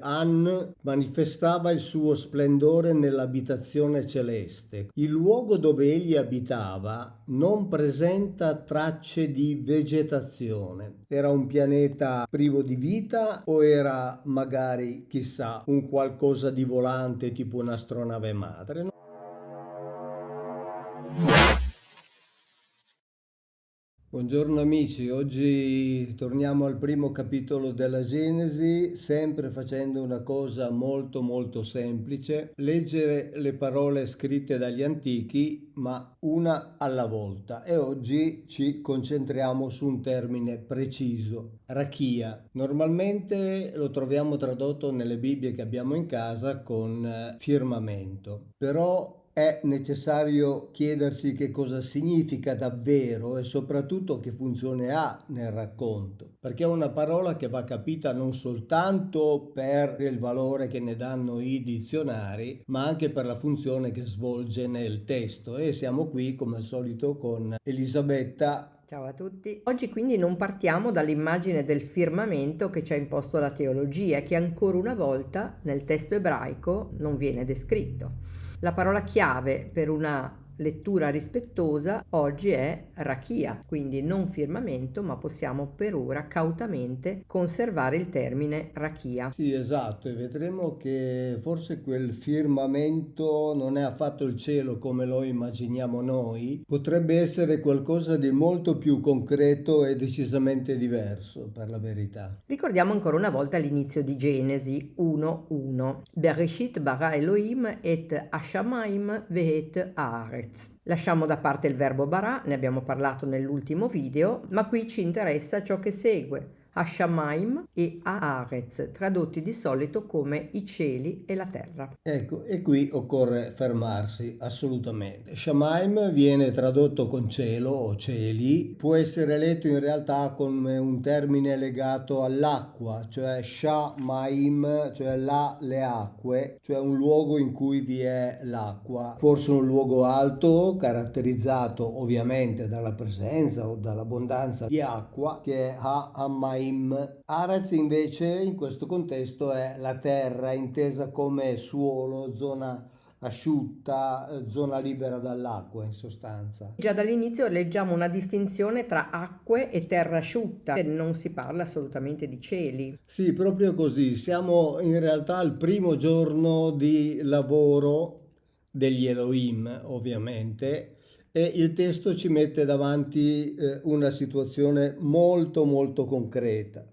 An manifestava il suo splendore nell'abitazione celeste. Il luogo dove egli abitava non presenta tracce di vegetazione. Era un pianeta privo di vita o era magari, chissà, un qualcosa di volante tipo un'astronave madre? Buongiorno amici, oggi torniamo al primo capitolo della Genesi, sempre facendo una cosa molto semplice, leggere le parole scritte dagli antichi, ma una alla volta. E oggi ci concentriamo su un termine preciso, rachia. Normalmente lo troviamo tradotto nelle Bibbie che abbiamo in casa con firmamento, però è necessario chiedersi che cosa significa davvero e soprattutto che funzione ha nel racconto, perché è una parola che va capita non soltanto per il valore che ne danno i dizionari, ma anche per la funzione che svolge nel testo. E siamo qui come al solito con Elisabetta. Ciao a tutti. Oggi quindi non partiamo dall'immagine del firmamento che ci ha imposto la teologia, che ancora una volta nel testo ebraico non viene descritto. La parola chiave per una lettura rispettosa oggi è rachia, quindi non firmamento, ma possiamo per ora cautamente conservare il termine rachia. Sì, esatto, e vedremo che forse quel firmamento non è affatto il cielo come lo immaginiamo noi, potrebbe essere qualcosa di molto più concreto e decisamente diverso, per la verità. Ricordiamo ancora una volta l'inizio di Genesi 1:1. Bereshit bara Elohim et Hashamayim vehet haaretz. Lasciamo da parte il verbo bara, ne abbiamo parlato nell'ultimo video, ma qui ci interessa ciò che segue. Hashamayim e Haaretz, tradotti di solito come i cieli e la terra. Ecco, e qui occorre fermarsi assolutamente. Shamaim viene tradotto con cielo o cieli, può essere letto in realtà come un termine legato all'acqua, cioè Shamaim, cioè le acque, cioè un luogo in cui vi è l'acqua. Forse un luogo alto, caratterizzato ovviamente dalla presenza o dall'abbondanza di acqua, che è Hamaim. Aretz invece in questo contesto è la terra intesa come suolo, zona asciutta, zona libera dall'acqua in sostanza. Già dall'inizio leggiamo una distinzione tra acque e terra asciutta, e non si parla assolutamente di cieli. Sì, proprio così. Siamo in realtà al primo giorno di lavoro degli Elohim, ovviamente, e il testo ci mette davanti una situazione molto concreta.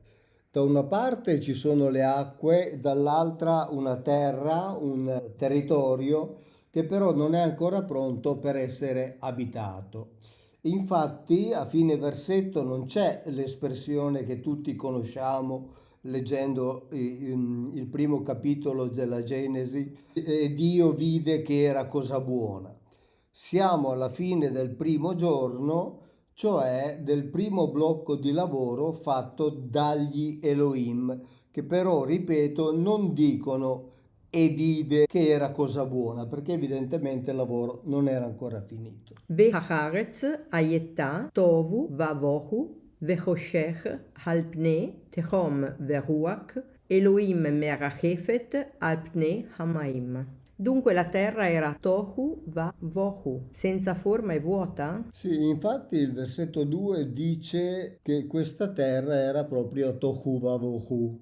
Da una parte ci sono le acque, dall'altra una terra, un territorio che però non è ancora pronto per essere abitato. Infatti, a fine versetto non c'è l'espressione che tutti conosciamo leggendo il primo capitolo della Genesi, e Dio vide che era cosa buona. Siamo alla fine del primo giorno, cioè del primo blocco di lavoro fatto dagli Elohim, che però, ripeto, non dicono e vide che era cosa buona, perché evidentemente il lavoro non era ancora finito. והארץ הייתה תוהו ובוהו וחושך על פני תהום ורוח, אלוהים מרחפת על פני המים. Dunque la terra era tohu va vohu, senza forma e vuota? Sì, infatti il versetto 2 dice che questa terra era proprio Tohu Vavohu.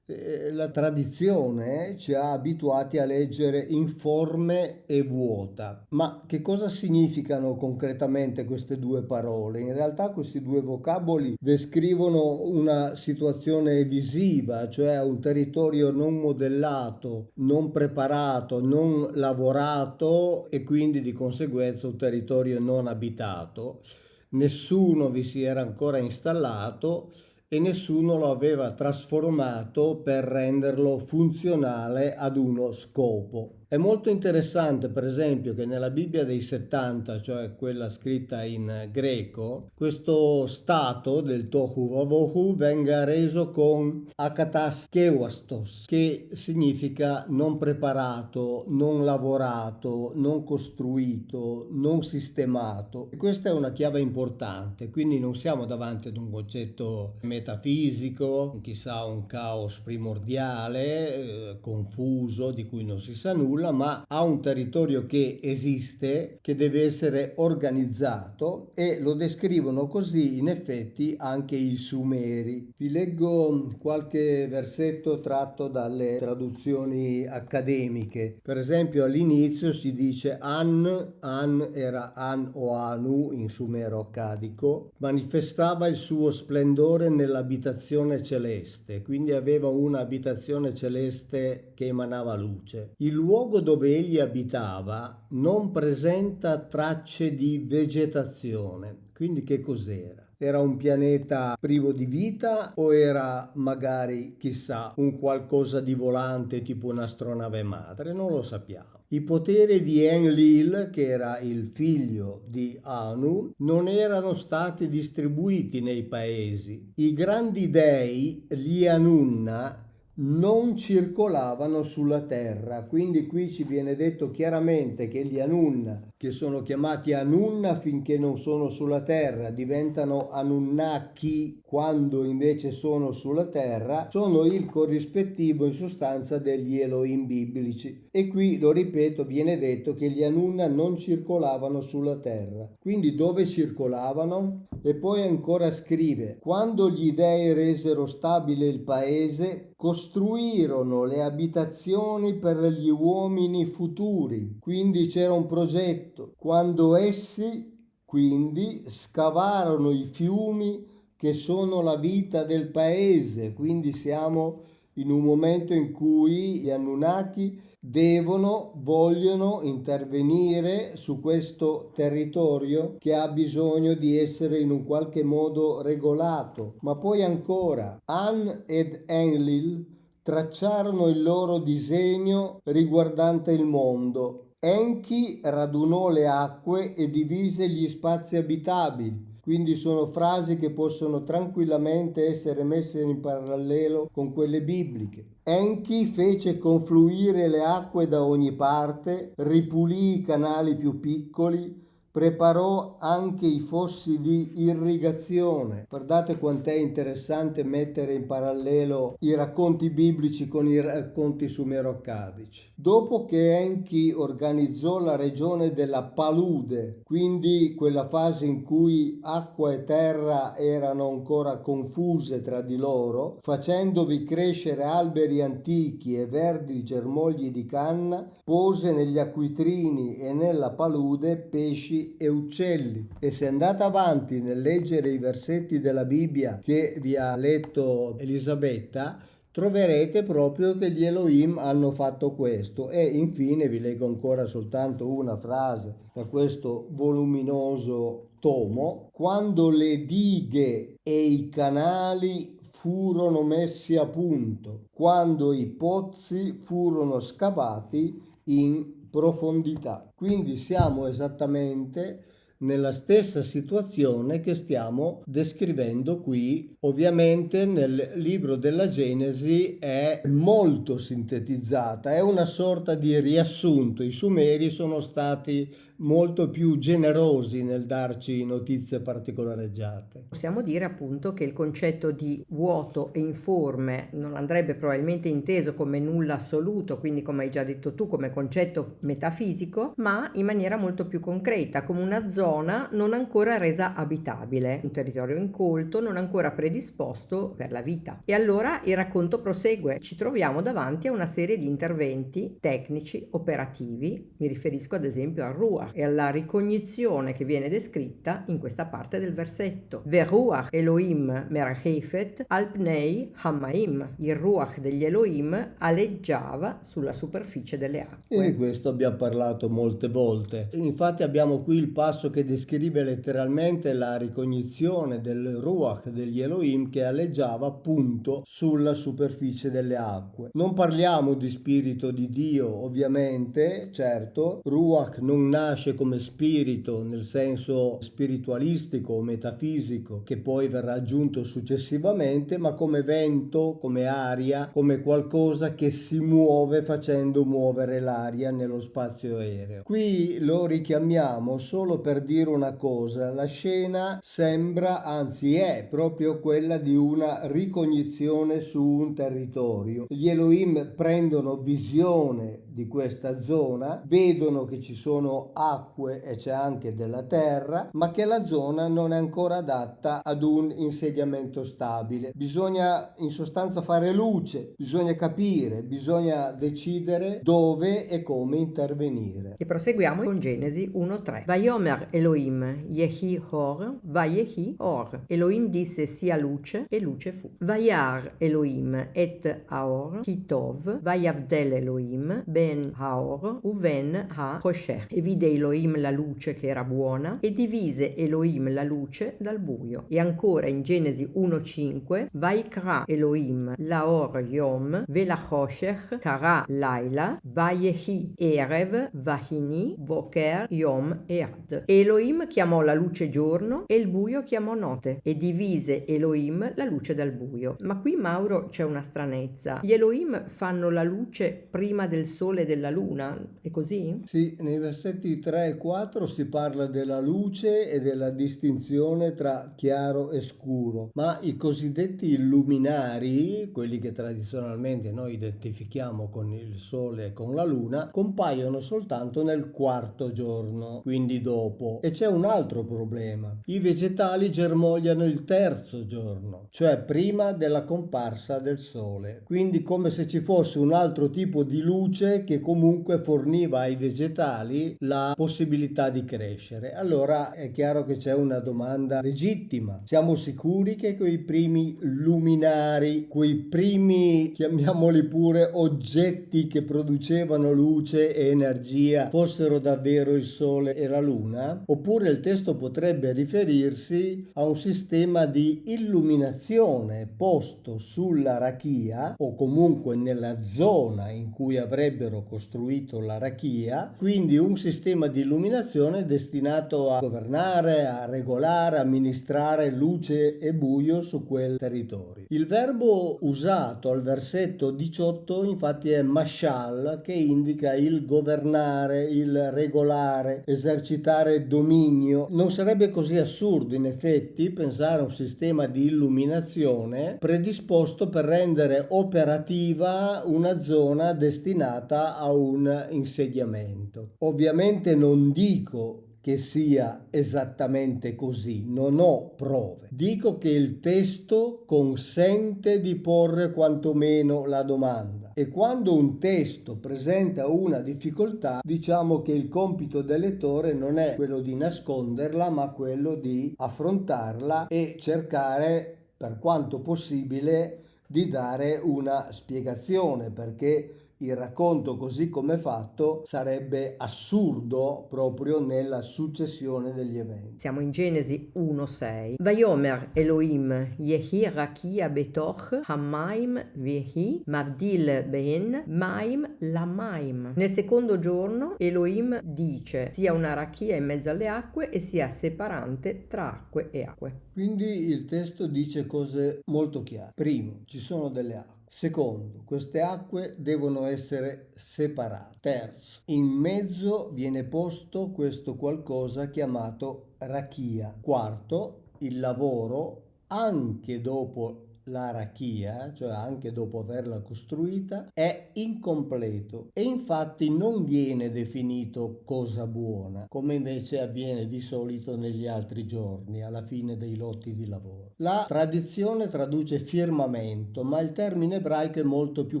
La tradizione ci ha abituati a leggere informe e vuota. Ma che cosa significano concretamente queste due parole? In realtà questi due vocaboli descrivono una situazione visiva, cioè un territorio non modellato, non preparato, non lavorato e quindi di conseguenza un territorio non abitato. Nessuno vi si era ancora installato e nessuno lo aveva trasformato per renderlo funzionale ad uno scopo. È molto interessante, per esempio, che nella Bibbia dei 70, cioè quella scritta in greco, questo stato del tohu vavohu venga reso con akataskeustos, che significa non preparato, non lavorato, non costruito, non sistemato. E questa è una chiave importante, quindi non siamo davanti ad un concetto metafisico, chissà un caos primordiale, confuso, di cui non si sa nulla, ma a un territorio che esiste, che deve essere organizzato, e lo descrivono così in effetti anche i Sumeri. Vi leggo qualche versetto tratto dalle traduzioni accademiche. Per esempio all'inizio si dice An era An o Anu in sumero accadico, manifestava il suo splendore nell'abitazione celeste, quindi aveva un'abitazione celeste che emanava luce. Il luogo dove egli abitava non presenta tracce di vegetazione. Quindi che cos'era? Era un pianeta privo di vita o era magari, chissà, un qualcosa di volante tipo un'astronave madre? Non lo sappiamo. I poteri di Enlil, che era il figlio di Anu, non erano stati distribuiti nei paesi. I grandi dei, gli Anunna, non circolavano sulla terra, quindi qui ci viene detto chiaramente che gli Anunna, che sono chiamati Anunna finché non sono sulla terra, diventano Anunnaki quando invece sono sulla terra, sono il corrispettivo in sostanza degli Elohim biblici. E qui, lo ripeto, viene detto che gli Anunna non circolavano sulla terra. Quindi dove circolavano? E poi ancora scrive: quando gli dei resero stabile il paese, costruirono le abitazioni per gli uomini futuri. Quindi c'era un progetto. Quando essi quindi scavarono i fiumi che sono la vita del paese, quindi siamo in un momento in cui gli Anunnaki vogliono intervenire su questo territorio che ha bisogno di essere in un qualche modo regolato. Ma poi ancora, An ed Enlil tracciarono il loro disegno riguardante il mondo. Enki radunò le acque e divise gli spazi abitabili. Quindi sono frasi che possono tranquillamente essere messe in parallelo con quelle bibliche. Enki fece confluire le acque da ogni parte, ripulì i canali più piccoli, preparò anche i fossi di irrigazione. Guardate quant'è interessante mettere in parallelo i racconti biblici con i racconti sumero-accadici. Dopo che Enki organizzò la regione della palude, quindi quella fase in cui acqua e terra erano ancora confuse tra di loro, facendovi crescere alberi antichi e verdi germogli di canna, pose negli acquitrini e nella palude pesci e uccelli. E se andate avanti nel leggere i versetti della Bibbia che vi ha letto Elisabetta, troverete proprio che gli Elohim hanno fatto questo. E infine vi leggo ancora soltanto una frase da questo voluminoso tomo: quando le dighe e i canali furono messi a punto, quando i pozzi furono scavati in profondità. Quindi siamo esattamente nella stessa situazione che stiamo descrivendo qui. Ovviamente nel libro della Genesi è molto sintetizzata, è una sorta di riassunto. I Sumeri sono stati molto più generosi nel darci notizie particolareggiate. Possiamo dire appunto che il concetto di vuoto e informe non andrebbe probabilmente inteso come nulla assoluto, quindi come hai già detto tu, come concetto metafisico, ma in maniera molto più concreta, come una zona non ancora resa abitabile, un territorio incolto, non ancora predisposto per la vita. E allora il racconto prosegue, ci troviamo davanti a una serie di interventi tecnici, operativi, mi riferisco ad esempio al Ruach e alla ricognizione che viene descritta in questa parte del versetto. Veruach Elohim merachefet al pnei hamaim. Il Ruach degli Elohim aleggiava sulla superficie delle acque. E di questo abbiamo parlato molte volte. Infatti abbiamo qui il passo che che descrive letteralmente la ricognizione del Ruach degli Elohim che alleggiava appunto sulla superficie delle acque. Non parliamo di spirito di Dio, ovviamente, certo. Ruach non nasce come spirito nel senso spiritualistico o metafisico che poi verrà aggiunto successivamente, ma come vento, come aria, come qualcosa che si muove facendo muovere l'aria nello spazio aereo. Qui lo richiamiamo solo per dire una cosa: la scena sembra, anzi è proprio quella di una ricognizione su un territorio. Gli Elohim prendono visione di questa zona, vedono che ci sono acque e c'è anche della terra, ma che la zona non è ancora adatta ad un insediamento stabile. Bisogna in sostanza fare luce, bisogna capire, bisogna decidere dove e come intervenire. E proseguiamo con Genesi 1:3. Vayomer Elohim Yehi Or, Vayehi Or. Elohim disse sia luce e luce fu. Vayar Elohim et Aor Kitov, Vayavdel Elohim ben Haor uven ha Choshech. E vide Elohim la luce che era buona e divise Elohim la luce dal buio. E ancora in Genesi 1:5 Vaikra Elohim Laor Yom Vela Choshech Kara Laila Vayehi Erev Vahini Boker Yom Ead. Elohim chiamò la luce giorno e il buio chiamò notte e divise Elohim la luce dal buio. Ma qui, Mauro, c'è una stranezza. Gli Elohim fanno la luce prima del sole e della luna, è così? Sì, nei versetti 3 e 4 si parla della luce e della distinzione tra chiaro e scuro, ma i cosiddetti luminari, quelli che tradizionalmente noi identifichiamo con il sole e con la luna, compaiono soltanto nel quarto giorno, quindi dopo. E c'è un altro problema: i vegetali germogliano il terzo giorno, cioè prima della comparsa del sole, quindi come se ci fosse un altro tipo di luce che comunque forniva ai vegetali la possibilità di crescere. Allora è chiaro che c'è una domanda legittima: siamo sicuri che quei primi luminari, quei primi, chiamiamoli pure, oggetti che producevano luce e energia fossero davvero il sole e la luna? Oppure il testo potrebbe riferirsi a un sistema di illuminazione posto sulla rachia o comunque nella zona in cui avrebbero costruito la rachia, quindi un sistema di illuminazione destinato a governare, a regolare, amministrare luce e buio su quel territorio. Il verbo usato al versetto 18 infatti è mashal, che indica il governare, il regolare, esercitare dominio. Non sarebbe così assurdo in effetti pensare a un sistema di illuminazione predisposto per rendere operativa una zona destinata a un insediamento. Ovviamente non dico che sia esattamente così, non ho prove. Dico che il testo consente di porre quantomeno la domanda, e quando un testo presenta una difficoltà, diciamo che il compito del lettore non è quello di nasconderla, ma quello di affrontarla e cercare, per quanto possibile, di dare una spiegazione, perché il racconto così come fatto sarebbe assurdo proprio nella successione degli eventi. Siamo in Genesi 1:6. Vayomer Elohim Yehi Rakia Betoch Hamaim Vehi Mavdil Ben Maim Lamaim. Nel secondo giorno Elohim dice: sia una rachia in mezzo alle acque e sia separante tra acque e acque. Quindi il testo dice cose molto chiare. Primo, ci sono delle acque. Secondo, queste acque devono essere separate. Terzo, in mezzo viene posto questo qualcosa chiamato rachia. Quarto, il lavoro, anche dopo la rachia, cioè anche dopo averla costruita, è incompleto e infatti non viene definito cosa buona, come invece avviene di solito negli altri giorni, alla fine dei lotti di lavoro. La tradizione traduce firmamento, ma il termine ebraico è molto più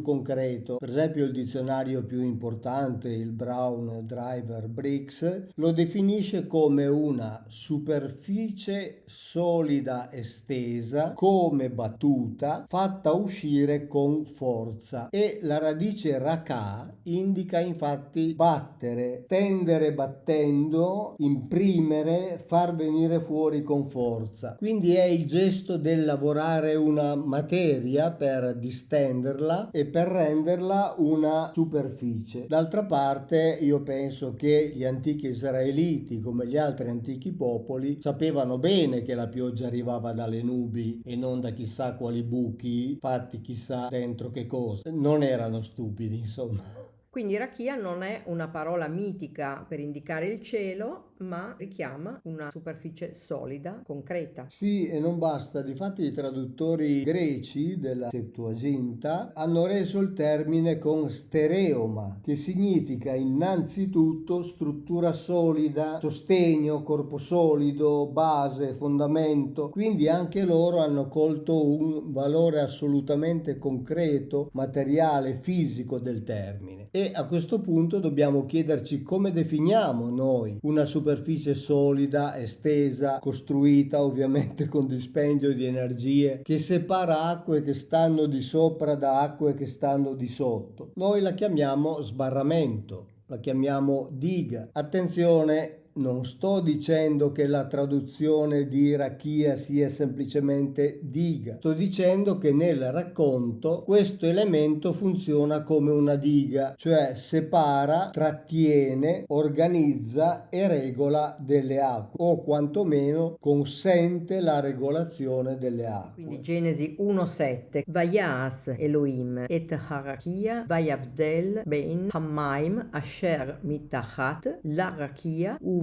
concreto. Per esempio il dizionario più importante, il Brown Driver Briggs, lo definisce come una superficie solida estesa, come battuta battuta, fatta uscire con forza, e la radice raka indica infatti battere, tendere battendo, imprimere, far venire fuori con forza. Quindi è il gesto del lavorare una materia per distenderla e per renderla una superficie. D'altra parte io penso che gli antichi israeliti, come gli altri antichi popoli, sapevano bene che la pioggia arrivava dalle nubi e non da chissà quali buchi fatti chissà dentro che cosa. Non erano stupidi, insomma. Quindi rakia non è una parola mitica per indicare il cielo, ma richiama una superficie solida, concreta. Sì, e non basta. Difatti i traduttori greci della Septuaginta hanno reso il termine con stereoma, che significa innanzitutto struttura solida, sostegno, corpo solido, base, fondamento. Quindi anche loro hanno colto un valore assolutamente concreto, materiale, fisico del termine. E a questo punto dobbiamo chiederci come definiamo noi una superficie solida, estesa, costruita ovviamente con dispendio di energie, che separa acque che stanno di sopra da acque che stanno di sotto. Noi la chiamiamo sbarramento, la chiamiamo diga. Attenzione, non sto dicendo che la traduzione di rakia sia semplicemente diga, sto dicendo che nel racconto questo elemento funziona come una diga, cioè separa, trattiene, organizza e regola delle acque, o quantomeno consente la regolazione delle acque. Quindi Genesi 1:7 Vayas Elohim et harakia vayavdel bein hamaim asher mitachat la rakia uven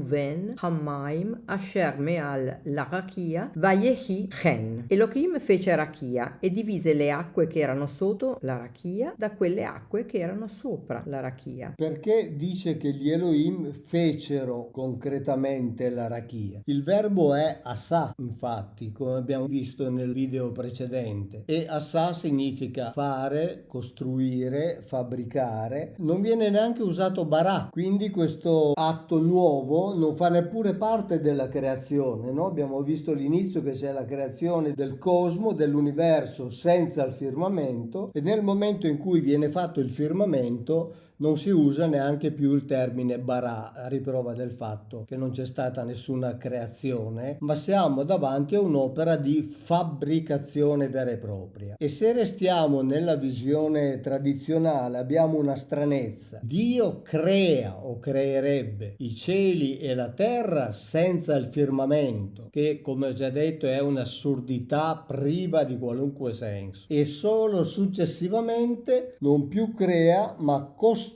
hamaim asher meal la rakia vayehi chen. Elohim fece rakia e divise le acque che erano sotto la rakia da quelle acque che erano sopra la rakia. Perché dice che gli Elohim fecero concretamente la rakia? Il verbo è asa, infatti, come abbiamo visto nel video precedente, e asa significa fare, costruire, fabbricare. Non viene neanche usato bara, quindi questo atto nuovo non fa neppure parte della creazione, no? Abbiamo visto all'inizio che c'è la creazione del cosmo, dell'universo senza il firmamento, e nel momento in cui viene fatto il firmamento non si usa neanche più il termine bara, a riprova del fatto che non c'è stata nessuna creazione, ma siamo davanti a un'opera di fabbricazione vera e propria. E se restiamo nella visione tradizionale abbiamo una stranezza. Dio crea o creerebbe i cieli e la terra senza il firmamento, che come ho già detto è un'assurdità priva di qualunque senso, e solo successivamente non più crea ma costruisce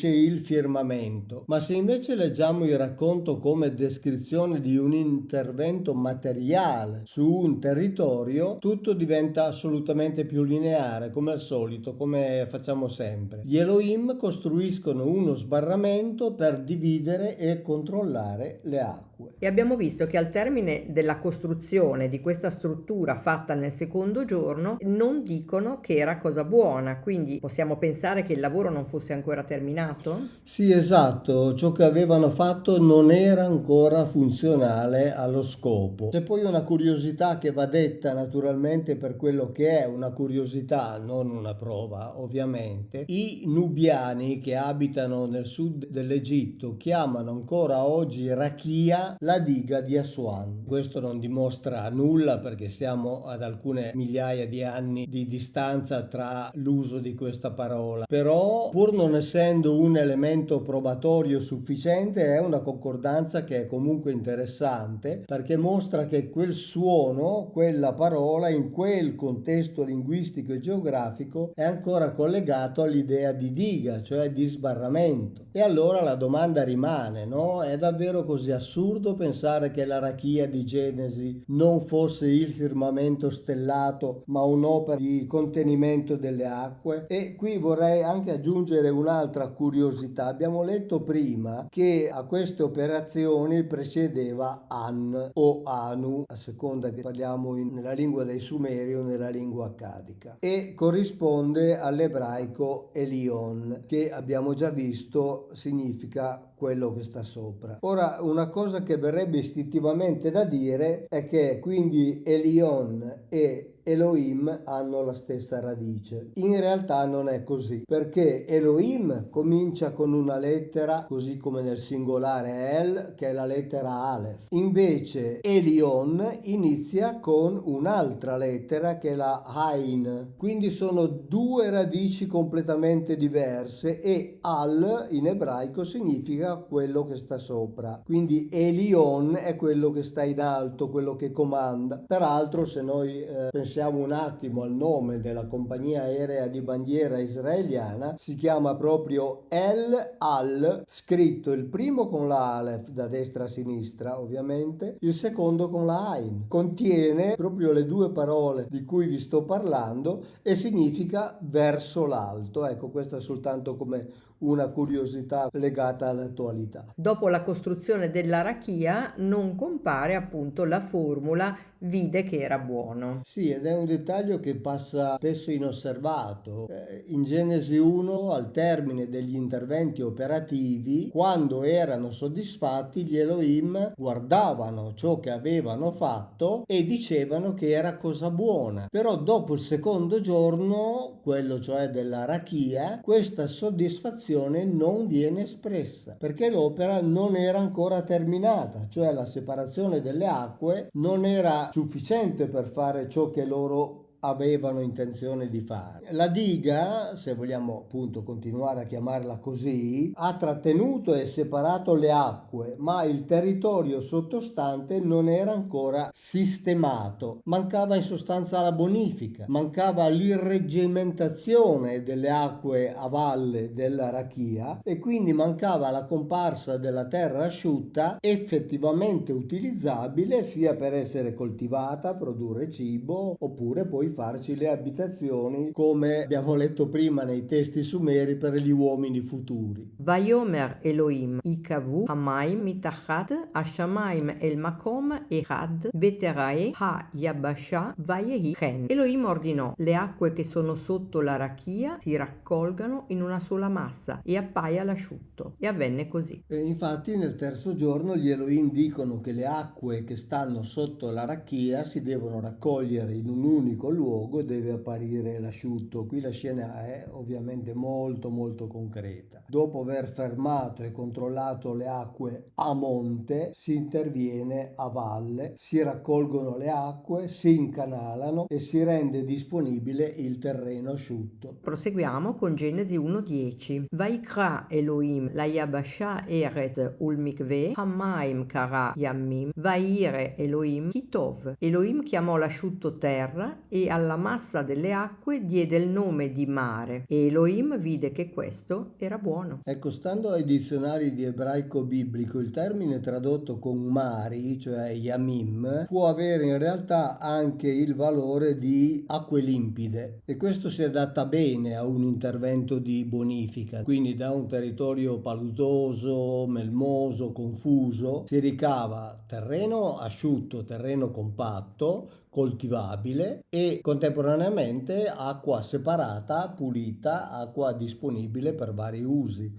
il firmamento. Ma se invece leggiamo il racconto come descrizione di un intervento materiale su un territorio, tutto diventa assolutamente più lineare, come al solito, come facciamo sempre. Gli Elohim costruiscono uno sbarramento per dividere e controllare le acque. E abbiamo visto che al termine della costruzione di questa struttura fatta nel secondo giorno non dicono che era cosa buona, quindi possiamo pensare che il lavoro non fosse ancora terminato? Sì, esatto, ciò che avevano fatto non era ancora funzionale allo scopo. C'è poi una curiosità che va detta naturalmente per quello che è una curiosità, non una prova, ovviamente. I nubiani che abitano nel sud dell'Egitto chiamano ancora oggi Rakia la diga di Aswan. Questo non dimostra nulla perché siamo ad alcune migliaia di anni di distanza tra l'uso di questa parola, però pur non essendo un elemento probatorio sufficiente è una concordanza che è comunque interessante perché mostra che quel suono, quella parola in quel contesto linguistico e geografico è ancora collegato all'idea di diga, cioè di sbarramento. E allora la domanda rimane, no? È davvero così assurdo pensare che la rakia di Genesi non fosse il firmamento stellato ma un'opera di contenimento delle acque? E qui vorrei anche aggiungere un'altra curiosità. Abbiamo letto prima che a queste operazioni precedeva An o Anu, a seconda che parliamo nella lingua dei Sumeri o nella lingua accadica, e corrisponde all'ebraico Elion, che abbiamo già visto significa quello che sta sopra. Ora, una cosa che verrebbe istintivamente da dire è che quindi Elion e Elohim hanno la stessa radice. In realtà non è così, perché Elohim comincia con una lettera, così come nel singolare El, che è la lettera Aleph. Invece Elion inizia con un'altra lettera che è la Ain. Quindi sono due radici completamente diverse e Al in ebraico significa quello che sta sopra. Quindi Elion è quello che sta in alto, quello che comanda. Peraltro, se noi pensiamo un attimo al nome della compagnia aerea di bandiera israeliana, si chiama proprio El Al, scritto il primo con la Aleph da destra a sinistra ovviamente, il secondo con la Ain. Contiene proprio le due parole di cui vi sto parlando e significa verso l'alto. Ecco, questa è soltanto come una curiosità legata all'attualità. Dopo la costruzione dell'arachia non compare appunto la formula vide che era buono. Sì, ed è un dettaglio che passa spesso inosservato. In Genesi 1, al termine degli interventi operativi, quando erano soddisfatti, gli Elohim guardavano ciò che avevano fatto e dicevano che era cosa buona. Però dopo il secondo giorno, quello cioè dell'arachia, questa soddisfazione non viene espressa, perché l'opera non era ancora terminata, cioè la separazione delle acque non era sufficiente per fare ciò che loro avevano intenzione di fare. La diga, se vogliamo appunto continuare a chiamarla così, ha trattenuto e separato le acque, ma il territorio sottostante non era ancora sistemato. Mancava in sostanza la bonifica, mancava l'irreggimentazione delle acque a valle dell'Arachia e quindi mancava la comparsa della terra asciutta effettivamente utilizzabile sia per essere coltivata, produrre cibo, oppure poi farci le abitazioni, come abbiamo letto prima nei testi sumeri, per gli uomini futuri. Vayomer Elohim ikavu hamaim mitachat hashamaim el makom echad veterae ha yabasha vayehi chen. Elohim ordinò: le acque che sono sotto l'arachia si raccolgano in una sola massa e appaia l'asciutto. E avvenne così. E infatti nel terzo giorno gli Elohim dicono che le acque che stanno sotto l'arachia si devono raccogliere in un unico luogo e deve apparire l'asciutto. Qui la scena è ovviamente molto molto concreta. Dopo aver fermato e controllato le acque a monte, si interviene a valle, si raccolgono le acque, si incanalano e si rende disponibile il terreno asciutto. Proseguiamo con Genesi 1:10. Vaikra Elohim la Yabasha Eretz Ulmikve Hamaim Kara Yammim Vaire Elohim Kitov. Elohim chiamò l'asciutto terra e alla massa delle acque diede il nome di mare e Elohim vide che questo era buono. Ecco, stando ai dizionari di ebraico biblico, il termine tradotto con mari, cioè yamim, può avere in realtà anche il valore di acque limpide e questo si adatta bene a un intervento di bonifica. Quindi da un territorio paludoso, melmoso, confuso, si ricava terreno asciutto, terreno compatto, coltivabile e contemporaneamente acqua separata, pulita, acqua disponibile per vari usi,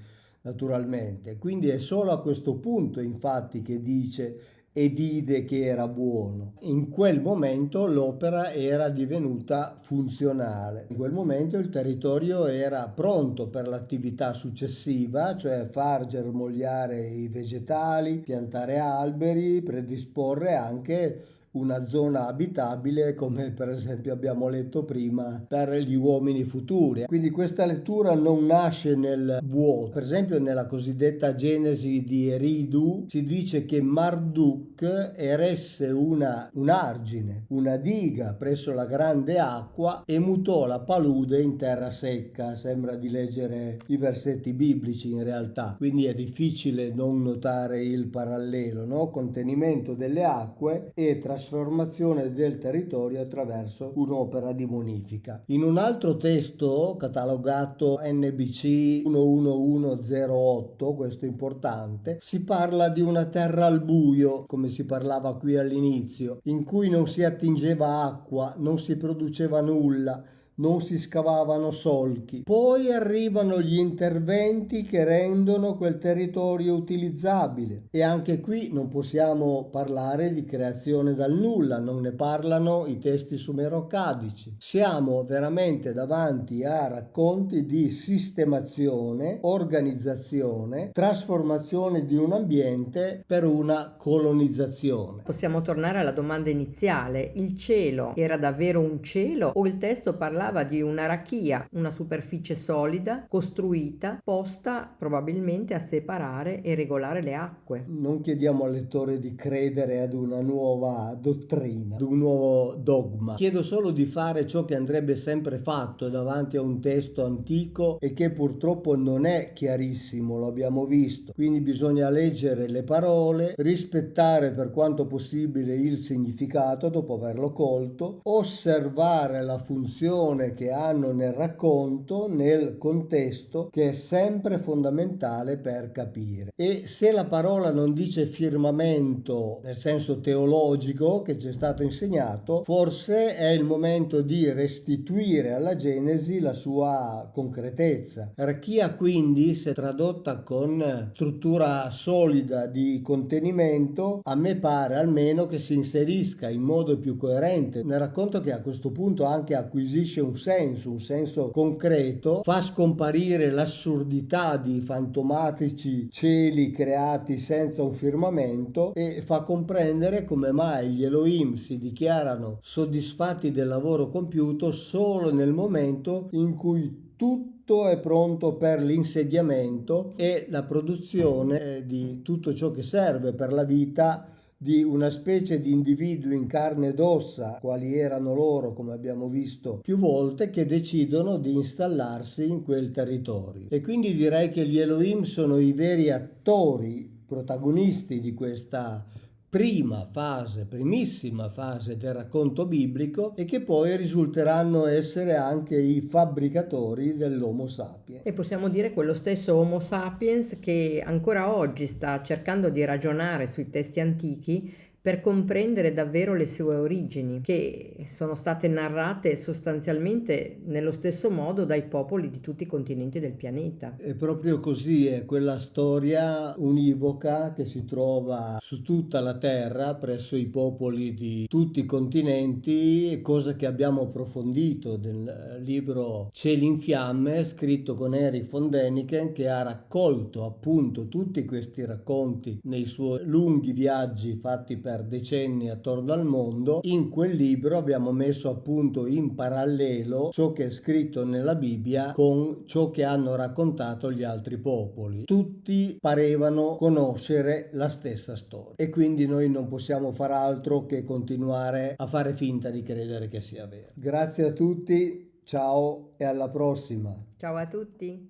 naturalmente. Quindi è solo a questo punto, infatti, che dice e vide che era buono. In quel momento l'opera era divenuta funzionale. In quel momento il territorio era pronto per l'attività successiva, cioè far germogliare i vegetali, piantare alberi, predisporre anche una zona abitabile, come per esempio abbiamo letto prima, per gli uomini futuri. Quindi questa lettura non nasce nel vuoto. Per esempio nella cosiddetta Genesi di Eridu si dice che Marduk eresse un argine, una diga presso la grande acqua e mutò la palude in terra secca. Sembra di leggere i versetti biblici in realtà, quindi è difficile non notare il parallelo, no? Contenimento delle acque e trasformazione del territorio attraverso un'opera di bonifica. In un altro testo catalogato NBC 11108, questo importante, si parla di una terra al buio, come si parlava qui all'inizio, in cui non si attingeva acqua, non si produceva nulla, non si scavavano solchi. Poi arrivano gli interventi che rendono quel territorio utilizzabile e anche qui non possiamo parlare di creazione dal nulla, non ne parlano i testi sumero-accadici. Siamo veramente davanti a racconti di sistemazione, organizzazione, trasformazione di un ambiente per una colonizzazione. Possiamo tornare alla domanda iniziale: il cielo era davvero un cielo o il testo parlava di una rakia, una superficie solida, costruita, posta probabilmente a separare e regolare le acque? Non chiediamo al lettore di credere ad una nuova dottrina, ad un nuovo dogma. Chiedo solo di fare ciò che andrebbe sempre fatto davanti a un testo antico e che purtroppo non è chiarissimo, lo abbiamo visto. Quindi bisogna leggere le parole, rispettare per quanto possibile il significato dopo averlo colto, osservare la funzione che hanno nel racconto, nel contesto, che è sempre fondamentale per capire. E se la parola non dice firmamento nel senso teologico che ci è stato insegnato, forse è il momento di restituire alla Genesi la sua concretezza. Rakia quindi, se tradotta con struttura solida di contenimento, a me pare almeno che si inserisca in modo più coerente nel racconto, che a questo punto anche acquisisce un senso concreto, fa scomparire l'assurdità di fantomatici cieli creati senza un firmamento e fa comprendere come mai gli Elohim si dichiarano soddisfatti del lavoro compiuto solo nel momento in cui tutto è pronto per l'insediamento e la produzione di tutto ciò che serve per la vita di una specie di individui in carne ed ossa, quali erano loro, come abbiamo visto più volte, che decidono di installarsi in quel territorio. E quindi direi che gli Elohim sono i veri attori, protagonisti di questa primissima fase del racconto biblico, e che poi risulteranno essere anche i fabbricatori dell'Homo sapiens. E possiamo dire quello stesso Homo sapiens che ancora oggi sta cercando di ragionare sui testi antichi per comprendere davvero le sue origini, che sono state narrate sostanzialmente nello stesso modo dai popoli di tutti i continenti del pianeta. È proprio così, è quella storia univoca che si trova su tutta la Terra, presso i popoli di tutti i continenti, cosa che abbiamo approfondito nel libro Cieli in fiamme, scritto con Erich von Däniken, che ha raccolto appunto tutti questi racconti nei suoi lunghi viaggi fatti per decenni attorno al mondo. In quel libro abbiamo messo appunto in parallelo ciò che è scritto nella Bibbia con ciò che hanno raccontato gli altri popoli. Tutti parevano conoscere la stessa storia e quindi noi non possiamo far altro che continuare a fare finta di credere che sia vero. Grazie a tutti, ciao e alla prossima. Ciao a tutti!